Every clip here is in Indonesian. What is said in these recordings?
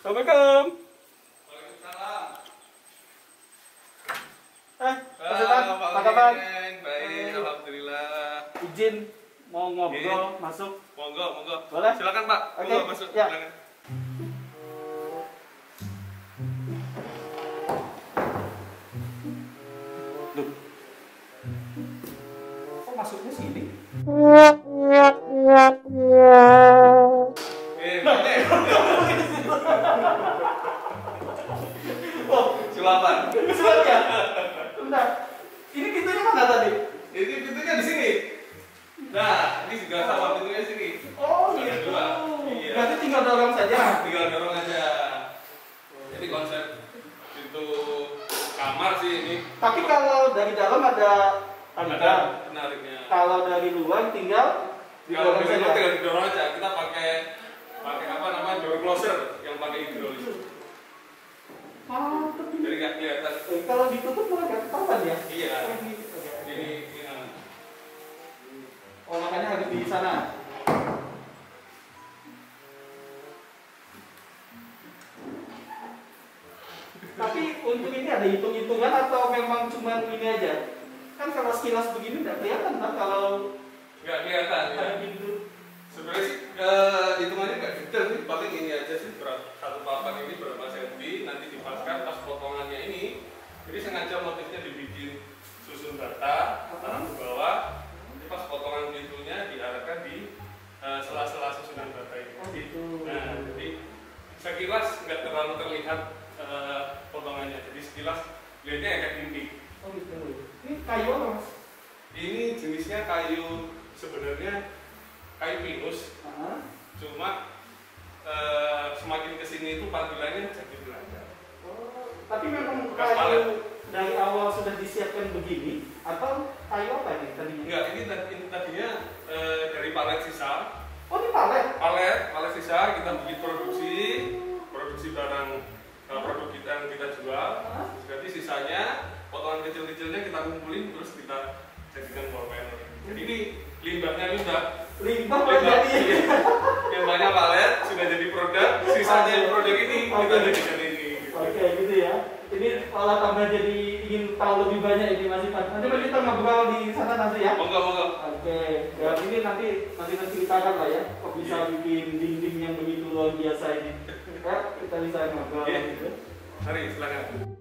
Assalamualaikum. Waalaikumsalam. Mas Ipan, apa kabar? Baik, alhamdulillah. Izin mau ngobrol, masuk. Monggo. Boleh? Silakan Pak. Oke, Monggo masuk. ya. Silakan. Loh. Kok masuknya sini? Boleh. Oh, Silakan. silakan ya. Bentar. Ini pintunya mana tadi? Ini pintunya di sini. Nah, ini juga sama pintunya di sini. Oh, Ada gitu. dua. Iya. Berarti tinggal dorong saja. Tinggal dorong aja. Jadi konsep pintu kamar sih ini. Tapi kalau dari dalam ada Ada penariknya. Kalau dari luar tinggal Kalau didorong dari saja. luar tinggal didorong aja. Kita pakai apa namanya door closer yang pakai hidrolis. Mantap ini. Jadi nggak kelihatan. Kalau ditutup malah nggak ketahuan ya? Iya. Oh, gitu. Oke. Ini Oh, makanya harus di sana. Tapi untuk ini ada hitung-hitungan atau memang cuma ini aja? Kan kalau sekilas begini nggak kelihatan kan kalau nggak kelihatan ya. ada gitu. Sebenarnya sih hitungannya nggak detail sih, paling ini aja sih satu papan ini berapa senti, nanti dipaskan pas potongannya ini. Jadi sengaja motifnya dibikin susun bata atas ke bawah. Jadi pas potongan pintunya diarahkan di sela-sela susunan bata ini. Oh gitu. Nah, jadi sekilas nggak terlalu terlihat potongannya. Jadi sekilas lihatnya kayak dinding. Oh gitu. Ini kayu apa mas? Ini jenisnya kayu sebenarnya kayu pinus. Cuma semakin kesini itu panggilannya jadi belanda. Oh, tapi memang Bekas palet. kayu dari awal sudah disiapkan begini atau kayu apa ini tadinya? Enggak, ini tadinya dari palet sisa. Oh ini palet. Palet sisa kita bikin produksi barang produk kita yang kita jual. Jadi sisanya potongan kecil-kecilnya kita kumpulin terus kita jadikan wall panel. Jadi ini limbah Limbah jadi. limbahnya palet sudah jadi produk, sisanya produk ini kita Oke. jadikan ini. Gitu. Oke gitu ya. Ini malah tambah jadi ingin tahu lebih banyak ini Mas Ipan. Nanti kita ngobrol di sana nanti ya. Monggo. Oke, ya ini nanti ceritakan lah ya. Kok bisa bikin dinding yang begitu luar biasa ini. Ya, kita bisa ngobrol Iya. gitu. Mari silakan.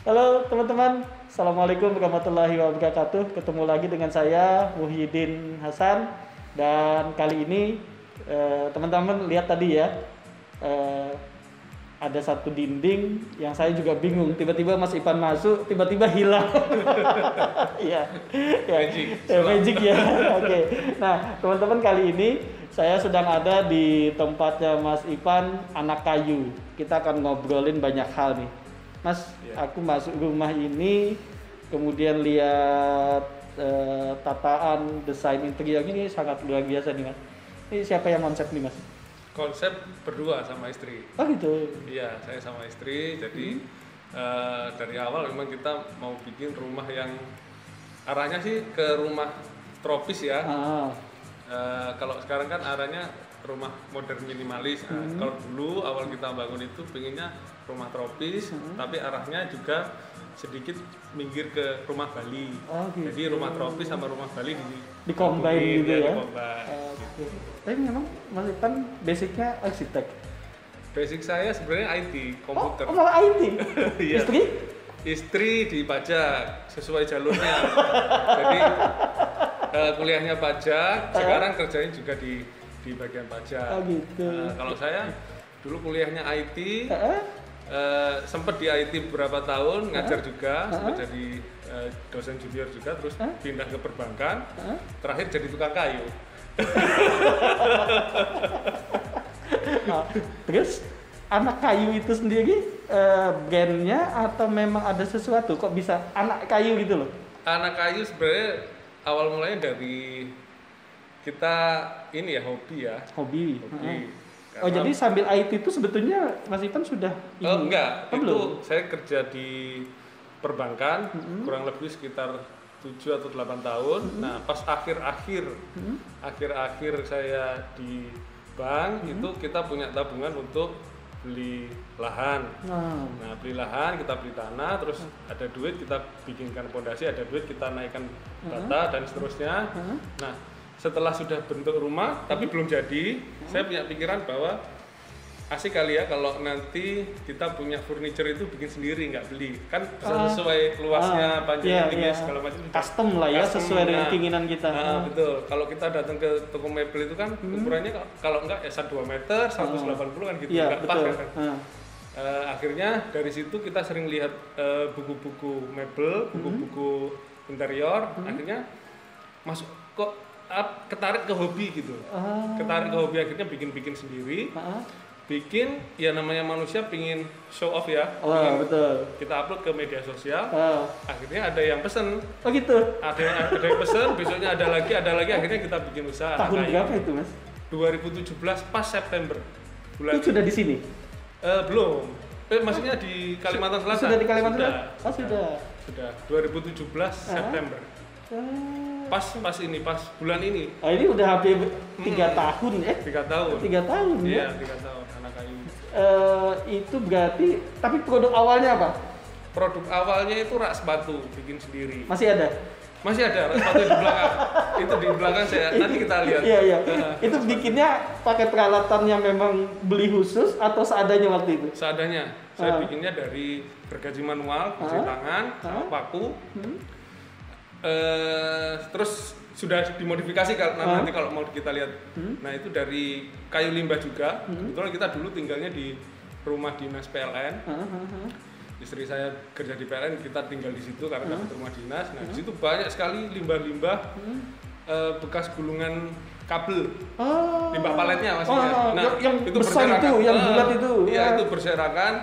Halo teman-teman, Assalamualaikum warahmatullahi wabarakatuh. Ketemu lagi dengan saya Muhyiddin Hasan. Dan kali ini teman-teman lihat tadi ya, ada satu dinding yang saya juga bingung. Tiba-tiba Mas Ipan masuk, tiba-tiba hilang. Iya, magic ya. Oke. Nah teman-teman, kali ini saya sedang ada di tempatnya Mas Ipan, Anak Kayu. Kita akan ngobrolin banyak hal nih. Mas, aku masuk rumah ini, kemudian lihat tataan desain interior ini sangat luar biasa nih Mas. Ini siapa yang konsep nih Mas? Konsep berdua sama istri. Oh gitu. Iya, saya sama istri. Jadi dari awal memang kita mau bikin rumah yang arahnya sih ke rumah tropis ya. Kalau sekarang kan arahnya rumah modern minimalis. Nah, kalau dulu awal kita bangun itu pengennya rumah tropis, tapi arahnya juga sedikit minggir ke rumah Bali. Oh, gitu. Jadi rumah tropis sama rumah Bali Di combine gitu ya. Gitu. Tapi memang Mas Ipan basicnya arsitek. Basic saya sebenarnya IT, komputer. Oh malah IT. Iya. Istri? istri di pajak sesuai jalurnya. Jadi kuliahnya pajak, sekarang kerjanya juga di bagian pajak. Oh gitu. Kalau saya dulu kuliahnya IT, sempat di IT beberapa tahun, ngajar juga, sempat jadi dosen junior juga, terus pindah ke perbankan, terakhir jadi tukang kayu. Terus anak kayu itu sendiri brandnya atau memang ada sesuatu kok bisa anak kayu gitu loh? Anak kayu sebenarnya awal mulanya dari kita ini ya hobi ya. Hobi. Karena, oh jadi sambil IT itu sebetulnya Mas Ipan sudah ini? Oh enggak, itu belum? saya kerja di perbankan kurang lebih sekitar 7 atau 8 tahun. Nah pas akhir-akhir saya di bank itu kita punya tabungan untuk beli lahan. Nah beli lahan, kita beli tanah, terus ada duit kita bikinkan fondasi, ada duit kita naikkan bata dan seterusnya. Nah setelah sudah bentuk rumah tapi belum jadi, saya punya pikiran bahwa asik kali ya kalau nanti kita punya furniture itu bikin sendiri, nggak beli, kan bisa sesuai luasnya, panjangnya, tingginya, segala macam. Custom lah ya, sesuai dengan keinginan kita. Betul. Kalau kita datang ke toko mebel itu kan ukurannya kalau nggak ya 2 meter, 180 kan gitu, nggak pas kan. Akhirnya dari situ kita sering lihat buku-buku mebel, buku-buku interior, akhirnya masuk kok ketarik ke hobi gitu. Ketarik ke hobi, akhirnya bikin sendiri. Bikin, ya namanya manusia pingin show off ya, betul. Kita upload ke media sosial, akhirnya ada yang pesen. Oh gitu? Ada yang pesen, besoknya ada lagi, akhirnya kita bikin usaha. Tahun berapa itu Mas? 2017 pas September. Bulan itu sudah di sini? Belum, maksudnya di Kalimantan Selatan. Sudah di Kalimantan Selatan? Oh sudah 2017 September. Pas bulan ini. Oh ini udah hampir 3 tahun ya? 3 tahun. 3 tahun ya? Iya 3 tahun anak kayu. Itu berarti, tapi produk awalnya apa? Produk awalnya itu rak sepatu, bikin sendiri. Masih ada? Masih ada rak sepatu di belakang. Itu di belakang saya, nanti kita lihat. Iya. Itu bikinnya pakai peralatan yang memang beli khusus atau seadanya waktu itu? Seadanya. Saya bikinnya dari gergaji manual, kunci tangan, sama paku. Terus sudah dimodifikasi nanti kalau mau kita lihat. Nah itu dari kayu limbah juga. Kebetulan kita dulu tinggalnya di rumah dinas PLN. Istri saya kerja di PLN, kita tinggal di situ karena dapat rumah dinas. Nah di situ banyak sekali limbah-limbah bekas gulungan kabel, limbah paletnya maksudnya. Nah yang itu besar itu, yang bulat itu. Iya itu berserakan.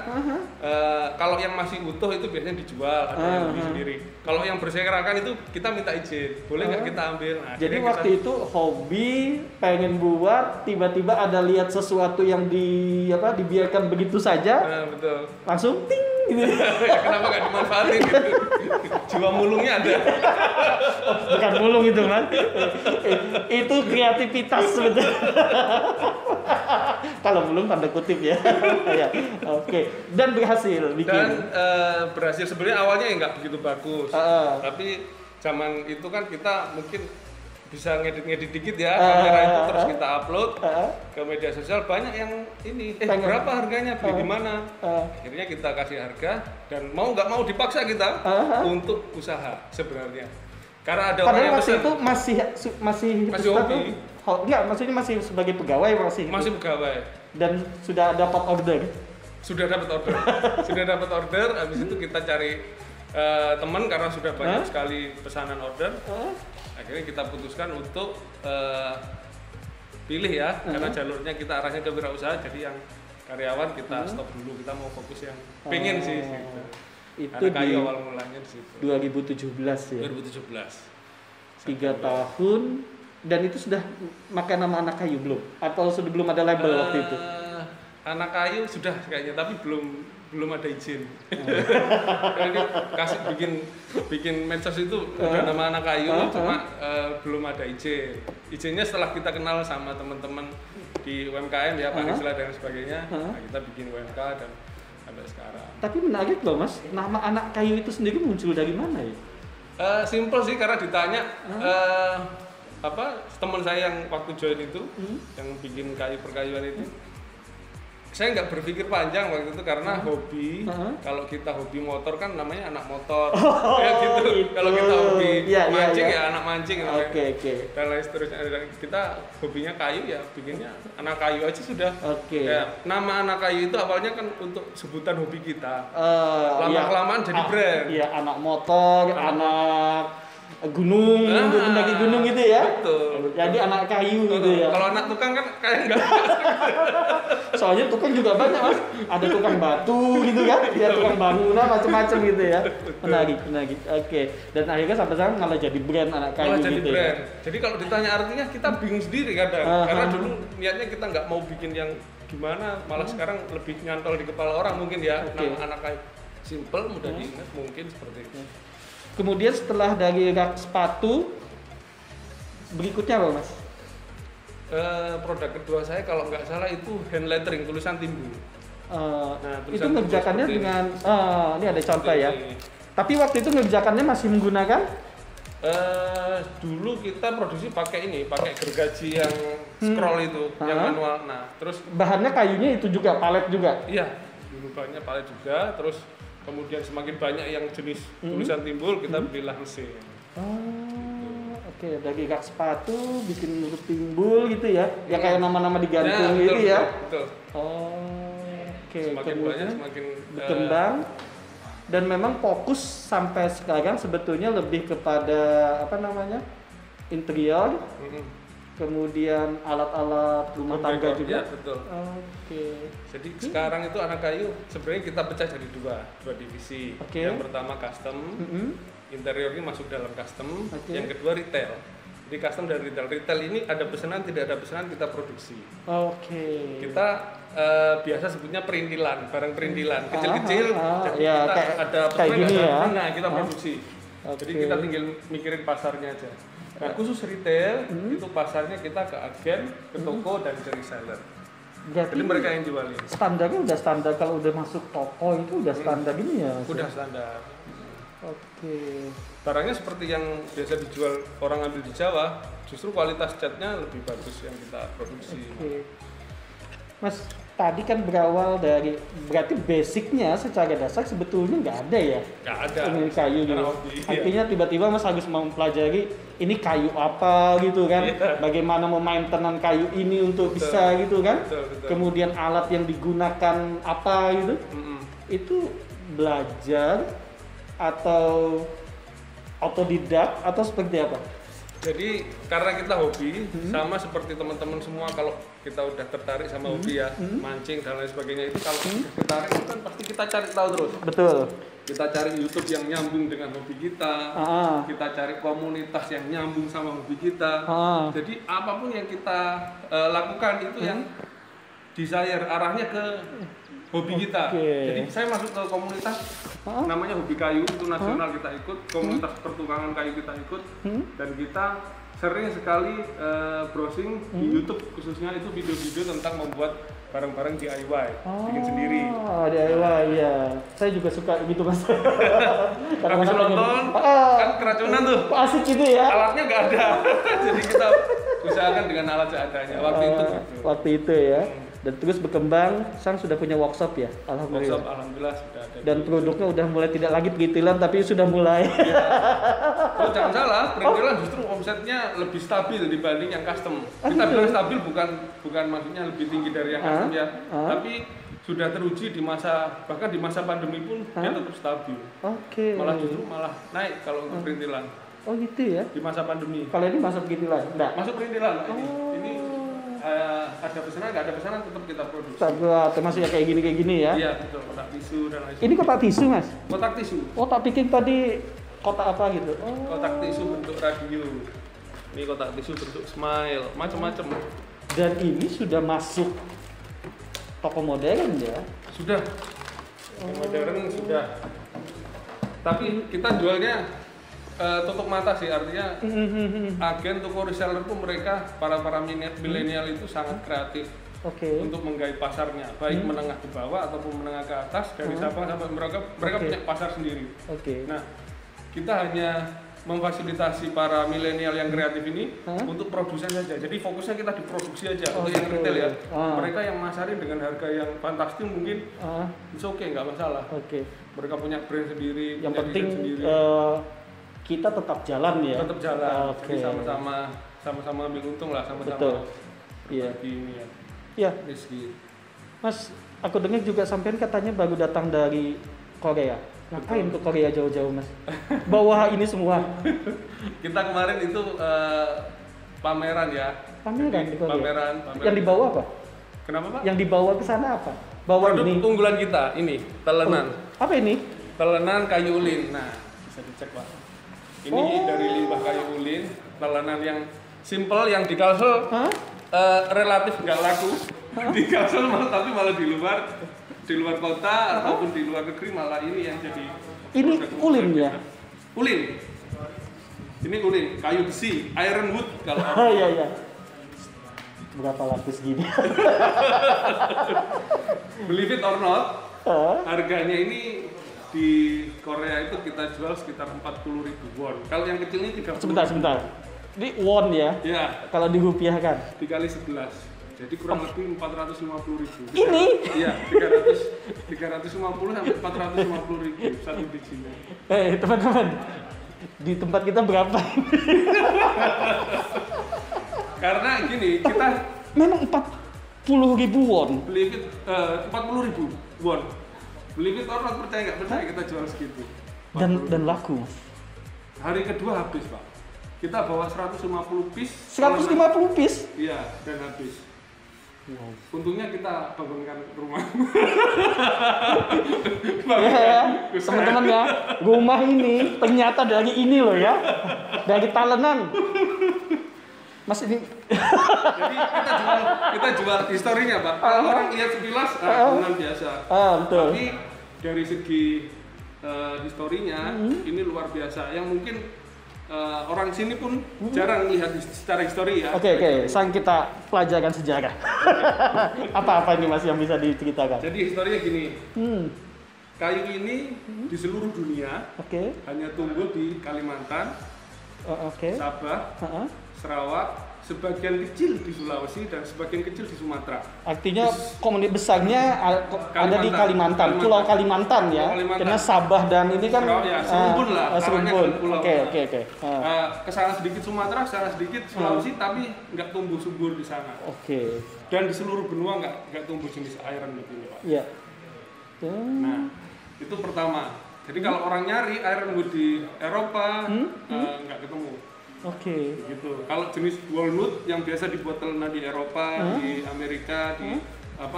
Kalau yang masih utuh itu biasanya dijual, ada yang beli sendiri. Kalau yang berserakan itu kita minta izin, boleh nggak kita ambil. Nah, jadi waktu itu hobi, pengen buat, tiba-tiba ada lihat sesuatu yang dibiarkan begitu saja, betul. langsung ting gitu. Ya, kenapa nggak dimanfaatin gitu? Jiwa mulungnya ada. Bukan mulung itu kan, itu kreativitas sebetulnya. Kalau belum tanda kutip ya. Ya, oke. Dan berhasil bikin. Dan berhasil sebenarnya awalnya nggak begitu bagus. Tapi zaman itu kan kita mungkin bisa ngedit dikit ya kamera itu, terus kita upload ke media sosial. Banyak yang ini berapa harganya, beli di mana. Akhirnya kita kasih harga dan mau nggak mau dipaksa kita untuk usaha sebenarnya. Karena ada orang yang waktu itu masih hobi. Enggak, maksudnya masih sebagai pegawai masih pegawai. Dan sudah dapat order. Sudah dapat order. Habis itu kita cari teman karena sudah banyak sekali pesanan order. Akhirnya kita putuskan untuk pilih ya, karena jalurnya kita arahnya ke wirausaha, jadi yang karyawan kita stop dulu, kita mau fokus yang pengen sih gitu. Itu kayu awal mulanya di situ. 2017 ya. 2017. 3 tahun. Dan itu sudah makan nama anak kayu belum? Atau sudah belum ada label waktu itu? Anak kayu sudah kayaknya, tapi belum ada izin. Jadi kasih bikin medsos itu udah nama anak kayu, cuma belum ada izin. Izinnya setelah kita kenal sama teman-teman di UMKM ya, Panisla dan sebagainya. Nah, kita bikin UMK dan sampai sekarang. Tapi menarik loh Mas, nama anak kayu itu sendiri muncul dari mana ya? Simple sih, karena ditanya teman saya yang waktu join itu, yang bikin kayu perkayuan itu, saya nggak berpikir panjang waktu itu karena hobi. Kalau kita hobi motor kan namanya anak motor. Ya gitu. Kalau kita hobi mancing ya anak mancing. Oke. Dan lain seterusnya. Kita hobinya kayu ya bikinnya anak kayu aja sudah. Oke. Ya, nama anak kayu itu awalnya kan untuk sebutan hobi kita. Lama-kelamaan jadi brand. Iya, anak motor, anak gunung, mendaki gunung gitu ya. Betul. Jadi anak kayu gitu ya. Kalau anak tukang kan kayak enggak. Soalnya tukang juga banyak Mas. Ada tukang batu gitu kan, ya tukang bangunan macam-macam gitu ya. Menarik. Oke. Dan akhirnya sampai sekarang malah jadi brand anak kayu malah jadi gitu brand. ya. Jadi kalau ditanya artinya kita bingung sendiri kadang. Karena dulu niatnya kita nggak mau bikin yang gimana, malah sekarang lebih nyantol di kepala orang mungkin ya. Nama anak kayu simple, mudah diingat mungkin seperti itu. Kemudian setelah dari rak sepatu, berikutnya apa Mas? Produk kedua saya kalau nggak salah itu hand lettering, tulisan timbul. Itu ngerjakannya dengan, ini ada contoh ya. Ini. Tapi waktu itu ngerjakannya masih menggunakan? Dulu kita produksi pakai gergaji yang scroll itu, yang manual. Nah, terus bahannya kayunya itu juga, palet juga? Iya, dulu bahannya palet juga, terus kemudian semakin banyak yang jenis tulisan timbul, kita belilah mesin. Oke, dari rak sepatu bikin huruf timbul gitu ya, ya kayak nama-nama digantung gitu ya. Betul. Oke. Semakin banyak semakin berkembang. Dan memang fokus sampai sekarang sebetulnya lebih kepada interior. Kemudian alat-alat rumah tangga juga. Ya, betul. Oke. Jadi sekarang itu anak kayu sebenarnya kita pecah jadi dua divisi. Yang pertama custom, interiornya masuk dalam custom. Yang kedua retail. Jadi custom dan retail. Retail ini ada pesanan, tidak ada pesanan kita produksi. Kita biasa sebutnya perintilan, barang perintilan, kecil-kecil. Jadi kita ada pesanan ya. Kita produksi. Jadi kita tinggal mikirin pasarnya aja. Nah, khusus retail itu pasarnya kita ke agen, ke toko dan ke reseller. Jadi mereka yang jualin. Standarnya udah standar, kalau udah masuk toko itu udah standar ini ya? Udah standar. Oke. Barangnya seperti yang biasa dijual orang ambil di Jawa, justru kualitas catnya lebih bagus yang kita produksi. Mas, tadi kan berawal dari, berarti basicnya secara dasar sebetulnya nggak ada ya? Nggak ada. Ini kayu gitu. Artinya tiba-tiba Mas harus mempelajari ini kayu apa gitu kan? Bagaimana memaintenan kayu ini untuk bisa gitu kan? Betul. Kemudian alat yang digunakan apa gitu? Itu belajar atau otodidak atau seperti apa? Jadi karena kita hobi, sama seperti teman-teman semua, kalau kita udah tertarik sama hobi ya, mancing dan lain sebagainya, itu kalau tertarik itu kan pasti kita cari tahu terus. Betul. Kita cari YouTube yang nyambung dengan hobi kita, kita cari komunitas yang nyambung sama hobi kita. Jadi apapun yang kita lakukan itu yang desire, arahnya ke hobi kita. Jadi saya masuk ke komunitas namanya Hobi Kayu, itu nasional kita ikut, komunitas pertukangan kayu kita ikut, dan kita sering sekali browsing di YouTube khususnya itu video-video tentang membuat barang-barang DIY, bikin sendiri. DIY ya. Saya juga suka gitu Mas. Habis nonton kan keracunan tuh. Asik gitu ya. Alatnya nggak ada. Jadi kita usahakan dengan alat seadanya waktu itu ya. Dan terus berkembang, Sang sudah punya workshop ya? Alhamdulillah. Workshop alhamdulillah sudah ada. Dan produknya udah mulai tidak lagi perintilan, tapi sudah mulai. Oh, jangan salah, perintilan justru omsetnya lebih stabil dibanding yang custom. Kita bilang stabil bukan maksudnya lebih tinggi dari yang custom ya, tapi sudah teruji di bahkan di masa pandemi pun dia tetap stabil. Malah justru naik kalau untuk perintilan. Oh gitu ya? Di masa pandemi. Kalau ini masuk perintilan? Enggak? Masuk perintilan. Ini ada pesanan, nggak ada pesanan tetap kita produksi. Termasuk ya kayak gini ya? Iya betul, kotak tisu dan lain. Ini kotak tisu Mas? Kotak tisu. Oh tak pikir tadi kotak apa gitu? Kotak tisu bentuk radio. Ini kotak tisu bentuk smile, macam-macam. Dan ini sudah masuk toko modern ya? Sudah. Modern sudah. Tapi kita jualnya tutup mata sih, artinya agen toko reseller itu mereka para milenial itu sangat kreatif untuk menggait pasarnya, baik menengah ke bawah ataupun menengah ke atas, dari Sabang sampai mereka punya pasar sendiri. Nah kita hanya memfasilitasi para milenial yang kreatif ini untuk produsen saja. Jadi fokusnya kita di produksi aja untuk yang retail ya. Mereka yang masarin dengan harga yang fantastis mungkin it's okay, nggak masalah. Mereka punya brand sendiri, yang punya penting sendiri. Kita tetap jalan ya. Tetap jalan. Jadi sama-sama ambil untung lah, sama-sama. Iya. Ini ya. Iya. Rizky. Mas, aku dengar juga sampean katanya baru datang dari Korea. Ngapain ke Korea jauh-jauh, Mas? Bawa ini semua. Kita kemarin itu pameran ya. Pameran di Korea. Pameran. Yang dibawa apa? Kenapa, Pak? Yang dibawa ke sana apa? Bawa produk ini. unggulan kita, ini telenan. Apa ini? Telenan kayu ulin. Nah, bisa dicek, Pak. Ini dari limbah kayu ulin, telenan yang simple, yang di Kalsel relatif nggak laku. Di Kalsel tapi malah di luar kota ataupun di luar negeri malah ini yang jadi. Ini ulin ya? Ulin. Ini ulin, kayu besi, ironwood kalau. Iya. Berapa lapis gini? Believe it or not, harganya ini di Korea itu kita jual sekitar 40.000 won. Kalau yang kecil ini 30. Sebentar. Ini won ya? Iya. Kalau dirupiahkan? Dikali 11. Jadi kurang lebih 450.000. Ini? Iya, 350 sampai 450.000 satu bijinya. Teman-teman, di tempat kita berapa? Karena gini, kita memang 40.000 won. Believe it 40.000 won. Believe it or not, percaya nggak percaya kita jual segitu. Dan laku. Hari kedua habis, Pak. Kita bawa 150 piece. 150 piece? Iya, dan habis. Wow. Untungnya kita bangunkan rumah. Teman-teman ya, rumah ini ternyata dari ini loh ya, dari talenan. Mas ini. Jadi kita jual historinya, Pak. Kalau orang lihat sekilas bangunan biasa. Betul. Tapi dari segi historinya ini luar biasa. Yang mungkin orang sini pun jarang lihat secara histori ya. Oke. Sang kita pelajaran sejarah. Apa ini Mas yang bisa diceritakan? Jadi historinya gini. Kayu ini di seluruh dunia hanya tumbuh di Kalimantan, Sabah, Sarawak, sebagian kecil di Sulawesi dan sebagian kecil di Sumatera. Artinya komunitas besarnya ada di Kalimantan, Pulau Kalimantan ya. Karena Sabah dan ini kan serumpun lah. Serumpun. Oke. Kesana sedikit Sumatera, kesana sedikit Sulawesi, tapi nggak tumbuh subur di sana. Dan di seluruh benua nggak tumbuh jenis ironwood ini, Pak. Iya. Nah, itu pertama. Jadi kalau orang nyari ironwood di Eropa nggak ketemu. Gitu. Kalau jenis walnut yang biasa dibuat telenan di Eropa, di Amerika, di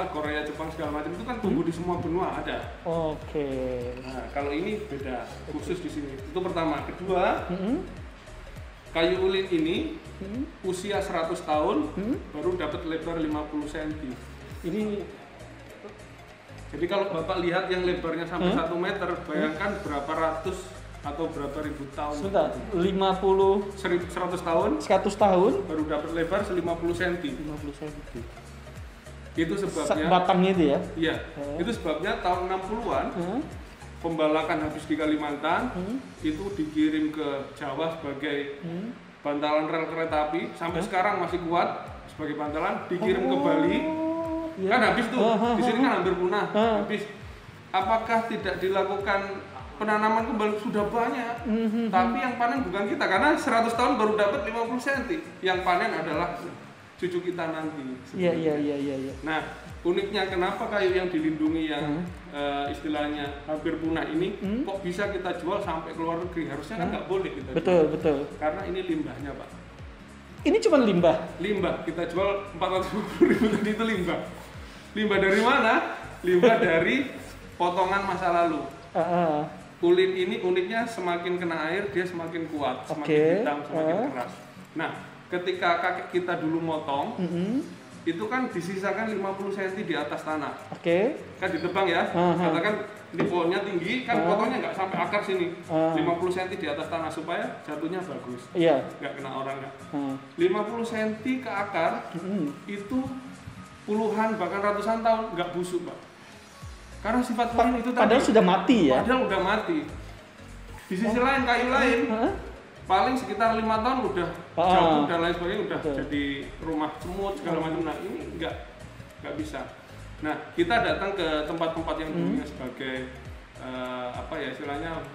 Korea, Jepang segala macam itu kan tumbuh di semua benua ada. Nah, kalau ini beda, khusus di sini. Itu pertama. Kedua, kayu ulin ini usia 100 tahun baru dapat lebar 50 cm. Jadi kalau Bapak lihat yang lebarnya sampai 1 meter, bayangkan berapa ratus atau berapa ribu tahun. 100 tahun baru dapat lebar 50 cm. Itu sebabnya batangnya itu ya? Iya. Itu sebabnya tahun 60-an pembalakan habis di Kalimantan itu dikirim ke Jawa sebagai bantalan rel kereta api, sampai sekarang masih kuat sebagai bantalan, dikirim ke Bali. Kan habis tuh. Di sini kan hampir punah. Habis. Apakah tidak dilakukan penanaman kembali? Sudah banyak, tapi yang panen bukan kita, karena 100 tahun baru dapat 50 cm. Yang panen adalah cucu kita nanti. Iya. Nah, uniknya kenapa kayu yang dilindungi yang istilahnya hampir punah ini kok bisa kita jual sampai ke luar negeri? Harusnya kan nggak boleh kita jual. Betul. Karena ini limbahnya, Pak. Ini cuma limbah? Limbah, kita jual 450.000 tadi itu limbah. Limbah dari mana? Limbah dari potongan masa lalu. Ulin ini uniknya semakin kena air dia semakin kuat, semakin hitam, semakin keras. Nah, ketika kakek kita dulu motong, itu kan disisakan 50 cm di atas tanah. Kan ditebang ya, katakan ini pohonnya tinggi, kan potongnya nggak sampai akar sini, 50 cm di atas tanah supaya jatuhnya bagus, nggak kena orang ya. 50 cm ke akar, itu puluhan bahkan ratusan tahun nggak busuk, Pak. Karena sifat ulin itu tadi padahal sudah mati ya? Padahal udah mati. Di sisi lain, kayu lain paling sekitar 5 tahun udah jatuh dan lain sebagainya, udah jadi rumah semut segala macam. Nah ini nggak bisa. Nah kita datang ke tempat-tempat yang dulunya sebagai apa ya istilahnya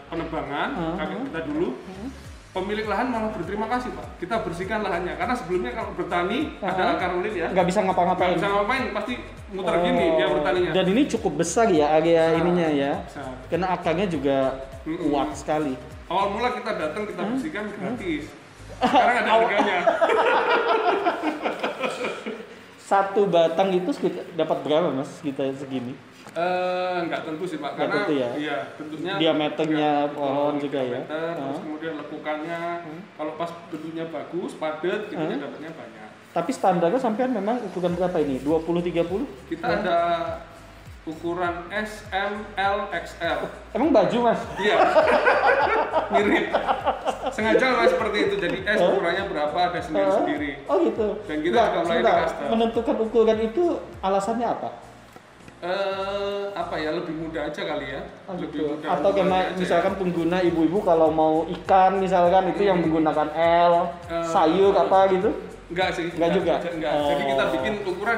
penebangan kakek kita dulu. Pemilik lahan malah berterima kasih Pak, kita bersihkan lahannya karena sebelumnya kalau bertani ada akar ulit ya nggak bisa ngapa-ngapain, pasti muter gini dia bertaninya. Dan ini cukup besar ya area ininya ya, karena akarnya juga kuat sekali. Awal mula kita datang kita bersihkan gratis, sekarang ada harganya. Satu batang itu dapat berapa Mas kita segini? Enggak tentu sih Pak, karena iya bentuknya diameternya pohon juga ya. Terus kemudian lekukannya, kalau pas bentuknya bagus, padat, kita dapatnya banyak. Tapi standarnya sampean memang ukuran berapa ini? 20-30? Kita ada ukuran S, M, L, XL. Emang baju Mas? Iya. Mirip. Sengaja lah seperti itu, jadi S ukurannya berapa ada sendiri-sendiri. Oh gitu. Dan kita juga mulai custom. Menentukan ukuran itu alasannya apa? Apa ya, lebih mudah aja kali ya. Lebih mudah. Atau karena misalkan pengguna ibu-ibu kalau mau ikan misalkan itu yang menggunakan L, sayur apa gitu? Enggak sih. Enggak juga. Enggak. Jadi kita bikin ukuran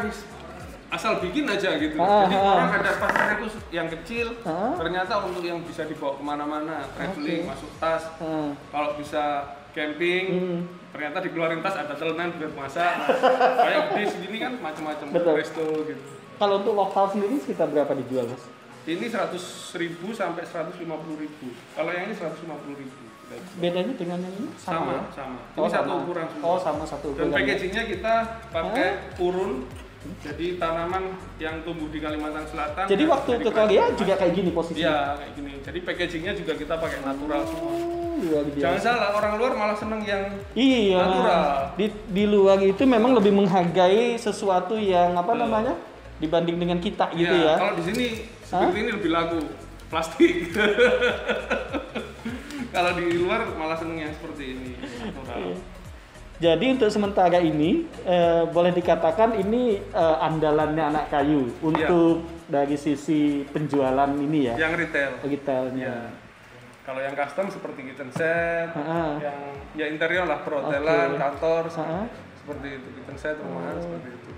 asal bikin aja gitu. Jadi orang ada pasarnya tuh yang kecil, ternyata untuk yang bisa dibawa kemana-mana, traveling, masuk tas. Kalau bisa camping, ternyata dikeluarin tas ada celengan buat masak. Kayak gede segini kan macam-macam resto gitu. Kalau untuk lokal sendiri sekitar berapa dijual Mas? Ini 100.000 sampai 150.000. Kalau yang ini 150.000. Bedanya dengan yang ini? Sama. Ini satu ukuran semua. Oh, sama satu ukuran. Dan packagingnya kita pakai urun. Jadi tanaman yang tumbuh di Kalimantan Selatan. Jadi waktu ke Korea juga kayak gini posisinya? Iya, kayak gini. Jadi packagingnya juga kita pakai natural semua. Jangan Jangan salah, orang luar malah seneng yang iya, natural. Di luar itu memang lebih menghargai sesuatu yang apa namanya dibanding dengan kita gitu ya. Kalau di sini seperti ini lebih laku plastik. Kalau di luar malah seneng yang seperti ini natural. Jadi untuk sementara ini boleh dikatakan ini andalannya Anak Kayu untuk dari sisi penjualan ini ya. Yang retailnya. Ya. Kalau yang custom seperti kitchen set, yang ya interior lah, perhotelan, kantor, seperti itu, kitchen set, rumahan seperti itu.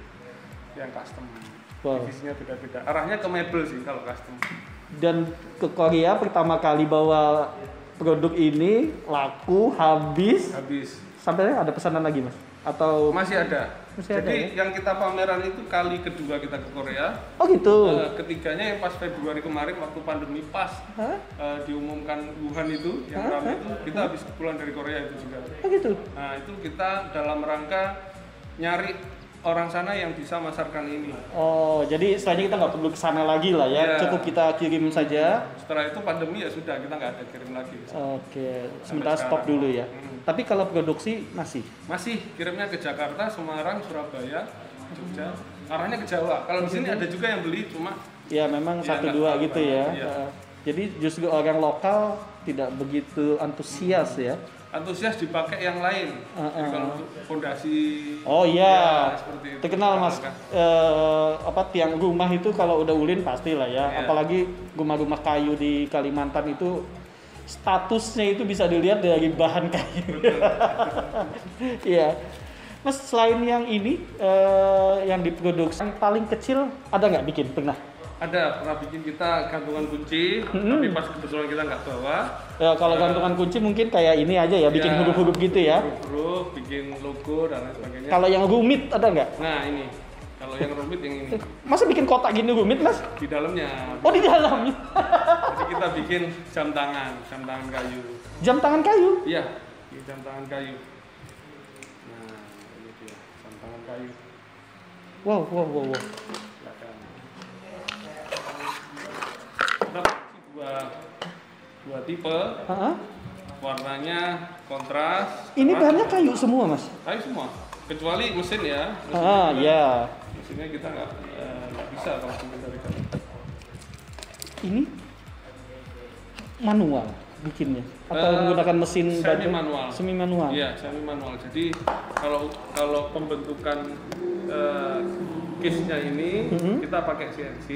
Yang custom. Divisinya beda-beda. Arahnya ke mebel sih kalau custom. Dan ke Korea pertama kali bawa produk ini laku habis. Sampai ada pesanan lagi Mas? Atau masih ada? Jadi yang kita pameran itu kali kedua kita ke Korea. Oh gitu. Ketiganya yang pas Februari kemarin waktu pandemi pas diumumkan Wuhan itu yang ramai itu kita habis pulang dari Korea itu juga. Oh gitu. Nah itu kita dalam rangka nyari orang sana yang bisa masarkan ini. Oh, jadi selanjutnya kita nggak perlu ke sana lagi lah ya, cukup kita kirim saja. Setelah itu pandemi ya sudah, kita nggak ada kirim lagi. Oke, sementara stop dulu ya. Tapi kalau produksi masih? Masih, kirimnya ke Jakarta, Semarang, Surabaya, Jogja. Arahnya ke Jawa. Kalau di sini ada juga yang beli, cuma ya memang satu dua gitu ya. Jadi justru orang lokal tidak begitu antusias ya. Antusias dipakai yang lain. Kalau untuk fondasi. Oh iya. Seperti itu. Terkenal Mas. Tiang rumah itu kalau udah ulin pastilah ya. Apalagi rumah-rumah kayu di Kalimantan itu statusnya itu bisa dilihat dari bahan kayu. Iya. Mas selain yang ini yang diproduksi yang paling kecil ada nggak bikin pernah? Ada, pernah bikin kita gantungan kunci, tapi pas kebetulan kita nggak bawa. Ya kalau gantungan kunci mungkin kayak ini aja ya, bikin huruf-huruf gitu ya. Huruf, bikin logo dan lain sebagainya. Kalau yang rumit ada nggak? Nah ini, kalau yang rumit yang ini. Masa bikin kotak gini rumit Mas? Di dalamnya. Oh di dalamnya. Jadi kita bikin jam tangan kayu. Jam tangan kayu? Iya, jam tangan kayu. Nah ini dia, jam tangan kayu. Wow. Dua tipe, warnanya kontras. Ini bahannya kayu semua Mas? Kayu semua, kecuali mesin ya. Iya. Mesinnya kita nggak bisa kalau dari kayu. Ini manual bikinnya atau menggunakan mesin semi manual? Iya, semi manual. Jadi kalau pembentukan case-nya ini kita pakai CNC.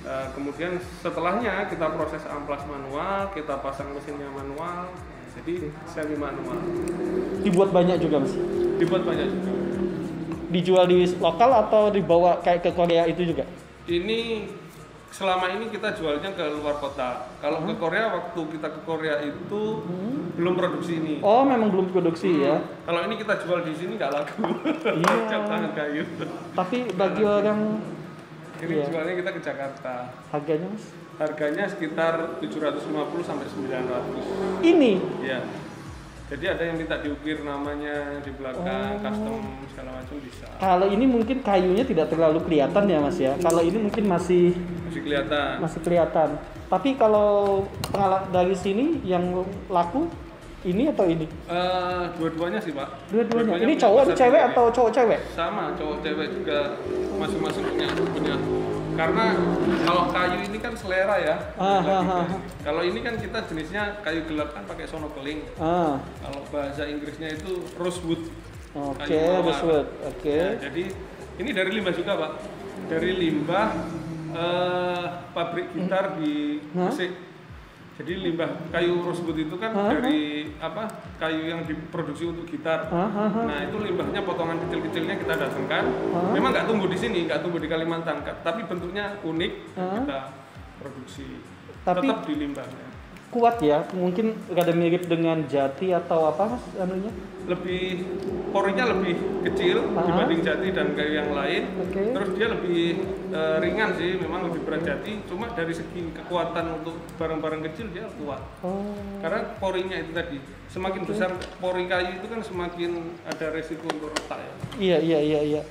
Kemudian setelahnya kita proses amplas manual, kita pasang mesinnya manual. Jadi semi manual. Dibuat banyak juga Mas? Dibuat banyak juga. Dijual di lokal atau dibawa kayak ke Korea itu juga? Ini selama ini kita jualnya ke luar kota. Kalau ke Korea, waktu kita ke Korea itu belum produksi ini. Oh, memang belum produksi ya? Kalau ini kita jual di sini nggak laku. Iya. Jam tangan kayu. Tapi bagi orang ini jualnya kita ke Jakarta. Harganya Mas? Harganya sekitar 750 sampai 900. Ini? Iya. Jadi ada yang minta diukir namanya di belakang, custom segala macam bisa. Kalau ini mungkin kayunya tidak terlalu kelihatan ya Mas ya. Kalau ini mungkin masih kelihatan. Masih kelihatan. Tapi kalau dari sini yang laku ini atau ini? Dua-duanya sih Pak. Dua-duanya. Ini cowok cewek atau cowok cewek? Sama, cowok cewek juga masing-masing punya. Karena kalau kayu ini kan selera ya. Kalau ini kan kita jenisnya kayu gelap kan pakai sonokeling. Kalau bahasa Inggrisnya itu rosewood. Oke, rosewood. Oke. Nah, jadi ini dari limbah juga Pak. Dari limbah pabrik gitar di Gresik. Jadi limbah kayu rosewood itu kan dari kayu yang diproduksi untuk gitar. Nah itu limbahnya potongan kecil-kecilnya kita datangkan. Memang nggak tumbuh di sini, nggak tumbuh di Kalimantan, tapi bentuknya unik kita produksi. Tapi tetap di limbahnya. Kuat ya, mungkin rada mirip dengan jati atau apa Mas anunya? Lebih porinya lebih kecil dibanding jati dan kayu yang lain. Terus dia lebih ringan sih, memang lebih berat jati. Cuma dari segi kekuatan untuk barang-barang kecil dia kuat. Karena porinya itu tadi, semakin besar pori kayu itu kan semakin ada resiko untuk retak ya. Iya.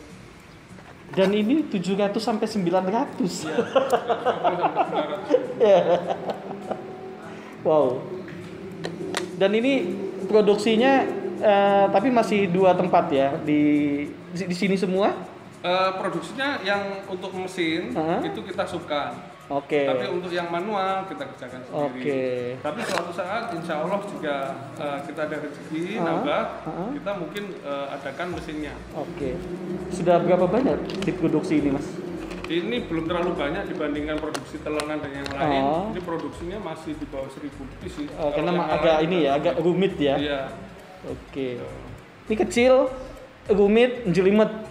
Dan ini 700 sampai 900. Iya, 700 sampai 900. Wow. Dan ini produksinya tapi masih 2 tempat ya di sini semua? Produksinya yang untuk mesin itu kita subkan. Tapi untuk yang manual kita kerjakan sendiri. Tapi suatu saat insya Allah juga kita ada rezeki nambah, kita mungkin adakan mesinnya. Sudah berapa banyak diproduksi ini Mas? Ini belum terlalu banyak dibandingkan produksi telengan dan yang lain. Ini produksinya masih di bawah 1000 piece sih. Karena agak ini ya, agak rumit ya. Iya. Ini kecil, rumit, jelimet.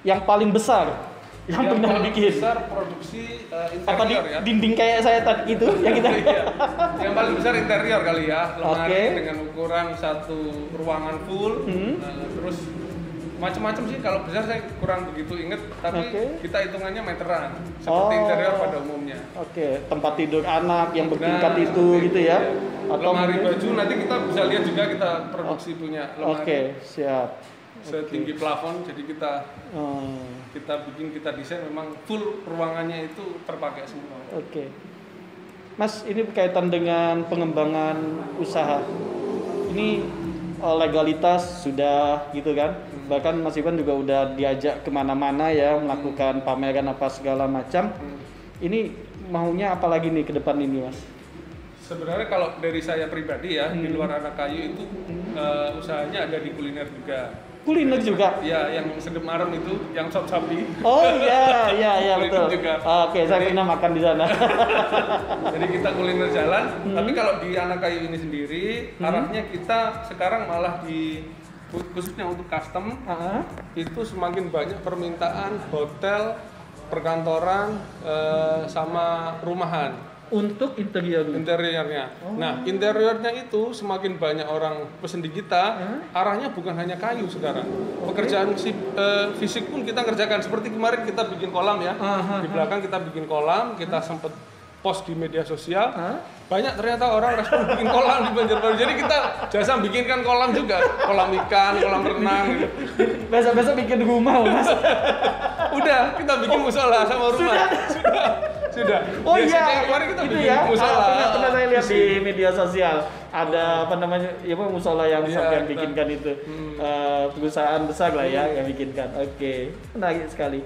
Yang paling besar yang pernah bikin. Besar produksi interior apa ya. Dinding kayak saya tadi itu yang kita. Yang paling besar interior kali ya. Lemari dengan ukuran satu ruangan full. Terus macam-macam sih, kalau besar saya kurang begitu inget, tapi kita hitungannya meteran seperti interior pada umumnya. Tempat tidur anak yang bertingkat itu gitu ya. Atau lemari baju nanti kita bisa lihat juga, kita produksi punya lemari. Siap. Setinggi plafon, jadi kita bikin, kita desain memang full ruangannya itu terpakai semua. Mas, ini berkaitan dengan pengembangan usaha. Ini legalitas sudah gitu kan, bahkan Mas Iwan juga udah diajak kemana-mana ya, melakukan pameran apa segala macam. Ini maunya apa lagi nih ke depan ini Mas? Sebenarnya kalau dari saya pribadi ya, di luar anak kayu itu usahanya ada di kuliner juga. Kuliner juga? Ya, yang sedem arem itu, yang sop sapi. Iya betul. Saya pernah makan di sana. Jadi kita kuliner jalan, tapi kalau di anak kayu ini sendiri, arahnya kita sekarang malah khususnya untuk custom, itu semakin banyak permintaan hotel, perkantoran, sama rumahan. Untuk interiornya. Nah, interiornya itu semakin banyak orang pesen di kita, arahnya bukan hanya kayu sekarang. Pekerjaan fisik pun kita kerjakan. Seperti kemarin kita bikin kolam ya. Di belakang kita bikin kolam, kita sempat post di media sosial. Banyak ternyata orang respon bikin kolam di Banjarbaru. Jadi kita jasa bikinkan kolam juga, kolam ikan, kolam renang gitu. Besok-besok bikin rumah Mas. Udah, kita bikin musola sama rumah. Sudah. Kemarin kita bikin musola. Pernah saya lihat di media sosial. Ada musola yang sampai bikinkan itu. Perusahaan besar lah ya yang bikinkan. Menarik sekali.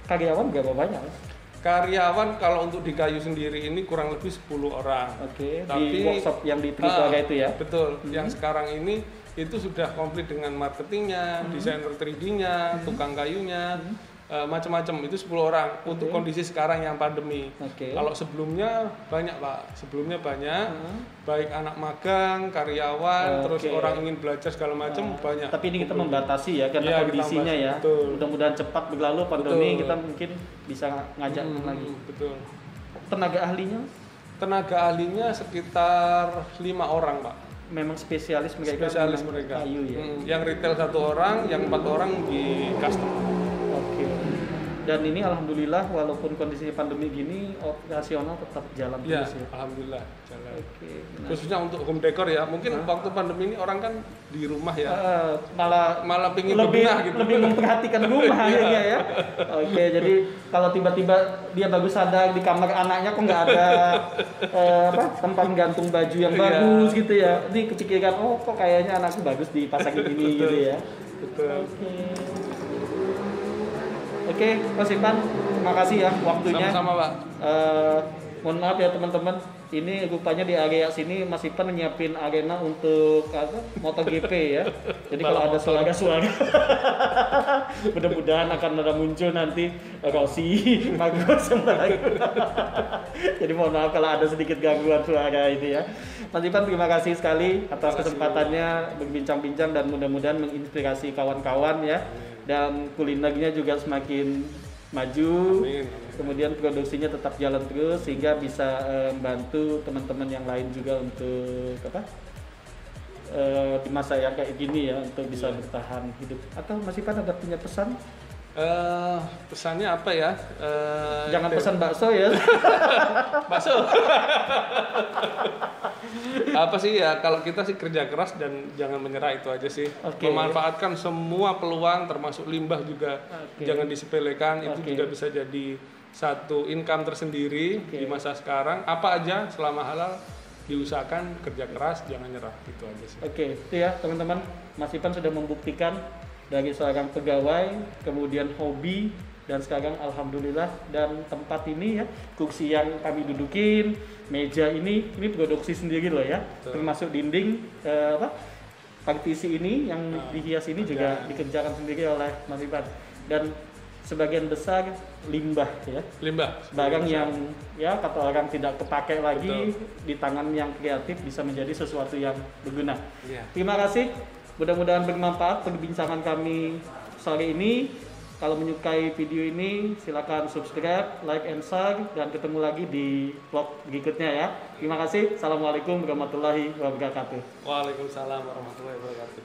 Karyawan berapa banyak Mas? Karyawan kalau untuk di kayu sendiri ini kurang lebih 10 orang. Tapi di workshop yang di Tritoga itu ya? Betul. Yang sekarang ini itu sudah komplit dengan marketingnya, desainer 3D-nya, tukang kayunya, macam-macam, itu 10 orang untuk kondisi sekarang yang pandemi. Oke. Kalau sebelumnya banyak Pak, sebelumnya banyak, baik anak magang, karyawan, terus orang ingin belajar segala macam banyak. Tapi ini kita membatasi ya karena Iya, kondisinya ya. betul. Mudah-mudahan cepat berlalu pandemi, kita mungkin bisa ngajak lagi. Betul. Tenaga ahlinya? Tenaga ahlinya sekitar 5 orang Pak. Memang spesialis mereka. Spesialis mereka. Kayu ya. Yang retail 1 orang, yang 4 orang di custom. Oke. Dan ini alhamdulillah walaupun kondisi pandemi gini operasional tetap jalan Ya, terus ya. alhamdulillah jalan. Oke. Khususnya untuk home decor ya. Mungkin waktu pandemi ini orang kan di rumah ya. Malah pingin lebih bebenah gitu. lebih memperhatikan rumah akhirnya ya. Oke, jadi kalau tiba-tiba dia bagus sadar di kamar anaknya kok nggak ada tempat gantung baju yang bagus gitu ya. Ini kepikiran, oh kok kayaknya anakku bagus dipasangin ini gitu ya. Betul. Oke, Mas Ipan, terima kasih ya waktunya. Sama-sama Pak. Mohon maaf ya teman-teman, ini rupanya di area sini Mas Ipan nyiapin arena untuk MotoGP ya. Jadi kalau ada suara-suara, mudah-mudahan akan ada muncul nanti Rossi, Marcos yang lagi. Jadi mohon maaf kalau ada sedikit gangguan suara ini ya. Mas Ipan terima kasih sekali atas kesempatannya berbincang-bincang dan mudah-mudahan menginspirasi kawan-kawan ya. Dan kulinernya juga semakin maju. Amin. Kemudian produksinya tetap jalan terus sehingga bisa membantu teman-teman yang lain juga untuk di masa yang kayak gini ya, untuk bisa bertahan hidup. Atau Mas Ipan ada punya pesan? Pesannya apa ya? Jangan pesan bakso ya. Bakso. Apa sih ya, kalau kita sih kerja keras dan jangan menyerah, itu aja sih. Memanfaatkan semua peluang termasuk limbah juga jangan disepelekan, itu juga bisa jadi satu income tersendiri di masa sekarang. Apa aja selama halal diusahakan, kerja keras, jangan nyerah, itu aja sih. Itu ya teman-teman, Mas Ipan sudah membuktikan dari seorang pegawai, kemudian hobi, dan sekarang alhamdulillah, dan tempat ini ya, kursi yang kami dudukin, meja ini produksi sendiri loh ya. Betul. Termasuk dinding partisi ini yang dihias ini juga dikerjakan sendiri oleh Mas Ipan. Dan sebagian besar limbah ya. Limbah. Barang yang ya kata orang tidak kepakai lagi. Betul. Di tangan yang kreatif bisa menjadi sesuatu yang berguna. Terima kasih. Mudah-mudahan bermanfaat perbincangan kami sore ini. Kalau menyukai video ini, silakan subscribe, like, and share, dan ketemu lagi di vlog berikutnya ya. Terima kasih. Assalamualaikum warahmatullahi wabarakatuh. Waalaikumsalam warahmatullahi wabarakatuh.